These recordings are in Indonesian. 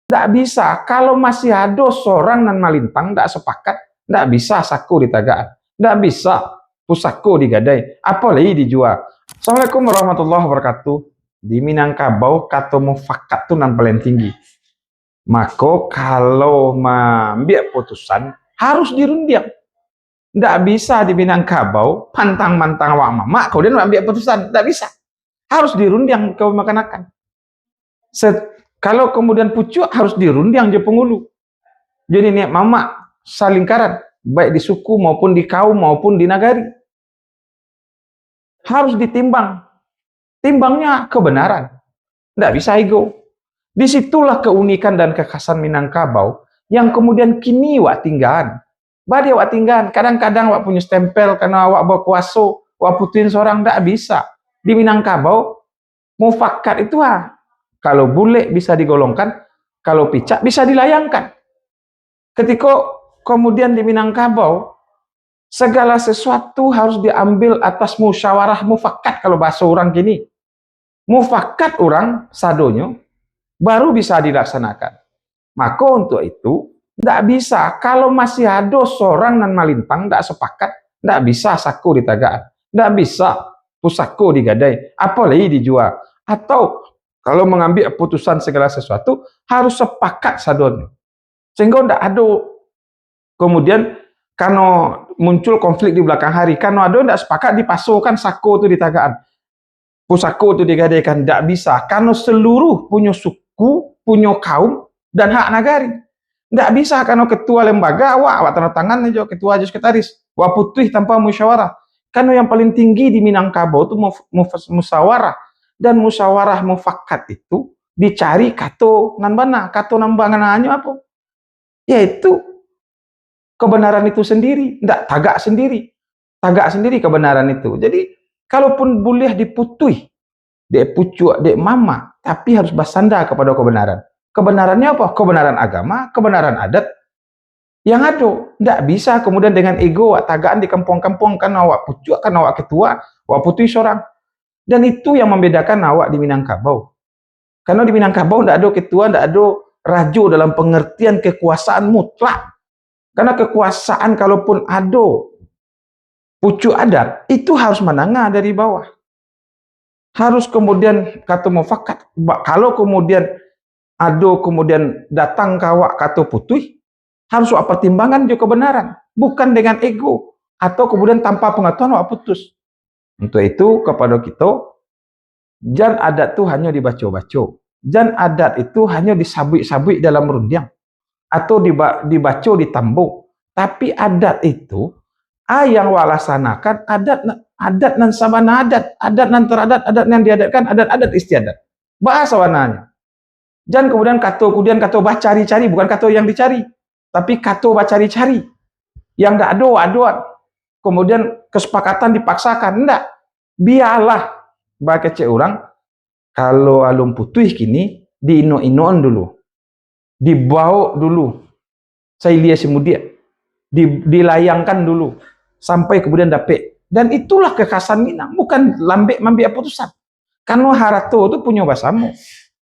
Tidak bisa, kalau masih ada seorang nan malintang tidak sepakat, tidak bisa saku ditagaan, tidak bisa pusako digadai, apalagi dijual. Assalamualaikum warahmatullahi wabarakatuh. Di Minangkabau kata mufakat tu nan paling tinggi. Maka kalau mengambil putusan harus dirundiang. Tidak bisa di Minangkabau pantang-mantang awak mama, kemudian mengambil putusan, tidak bisa. Harus dirundiang kau makan-makan. Kalau kemudian pucuk harus dirundiang je penghulu. Jadi niat mama salingkaran, baik di suku maupun di kaum maupun di nagari. Harus ditimbang. Timbangnya kebenaran. Tidak bisa ego. Disitulah keunikan dan kekhasan Minangkabau yang kemudian kini wak tinggalan. Badi wak tinggalan. Kadang-kadang wak punya stempel karena wak berkuasa, wak putuin seorang, tidak bisa. Di Minangkabau mufakat itu kalau bule bisa digolongkan, kalau picak bisa dilayangkan. Ketika kemudian di Minangkabau, segala sesuatu harus diambil atas musyawarah mufakat kalau bahasa orang kini. Mufakat orang sadonyo baru bisa dilaksanakan. Maka untuk itu, tidak bisa. Kalau masih ada seorang nan malintang tidak sepakat, tidak bisa saku ditagaan. Tidak bisa pusako digadai, apalagi dijual. Atau kalau mengambil putusan segala sesuatu, harus sepakat sadonyo. Sehingga tidak ada kemudian karena muncul konflik di belakang hari, karena ada tidak sepakat dipasokan sako itu ditagaan. Pusako itu digadaikan, tidak bisa. Karena seluruh punya suku, punya kaum, dan hak nagari. Tidak bisa karena ketua lembaga, awak tanda tangan aja, ketua aja sekretaris. Wah putih tanpa musyawarah. Karena yang paling tinggi di Minangkabau itu musyawarah. Dan musyawarah mufakat itu dicari kato nanbana, kato nambanganannya apa? Yaitu kebenaran itu sendiri, tidak tagak sendiri kebenaran itu. Jadi kalaupun boleh diputuhi, dek pucuk, dek mama, tapi harus bersandar kepada kebenaran. Kebenarannya apa? Kebenaran agama, kebenaran adat yang ada. Tidak bisa kemudian dengan ego, tagaan di kampung-kampung kan awak pucuk, kan awak ketua, awak putuhi seorang. Dan itu yang membedakan awak di Minangkabau. Karena di Minangkabau tidak ada ketua, tidak ada rajo dalam pengertian kekuasaan mutlak. Karena kekuasaan kalaupun ada pucuk adat, itu harus menengah dari bawah. Harus kemudian kata mufakat. Kalau kemudian ada kemudian datang ke awak kata putih, harus awak pertimbangan juga kebenaran. Bukan dengan ego. Atau kemudian tanpa pengetahuan awak putus. Untuk itu kepada kita, jan adat itu hanya dibaca-baca. Jan adat itu hanya disabik-sabik dalam rundiang. Atau dibaca ditambuk. Tapi adat itu, yang walaksanakan adat nan sabana adat nan teradat, adat nan diadatkan, adat istiadat. Bahasa warnanya. Jangan kemudian kata cari-cari, bukan kata yang dicari. Tapi kata cari-cari. Yang tidak ada. Kemudian kesepakatan dipaksakan. Tidak. Biarlah bagi cek orang, kalau alum putih kini, diino-inoan dulu. Dibawa dulu. Saya lihat semudia. Dilayangkan dulu. Sampai kemudian dapat. Dan itulah kekhasan Minang. Bukan lambek mambil putusan. Karena harato itu punya bahasamu.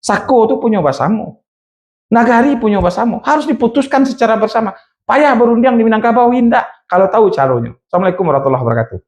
Sako itu punya bahasamu. Nagari punya bahasamu. Harus diputuskan secara bersama. Payah berunding di Minangkabau, tidak. Kalau tahu caranya. Assalamualaikum warahmatullahi wabarakatuh.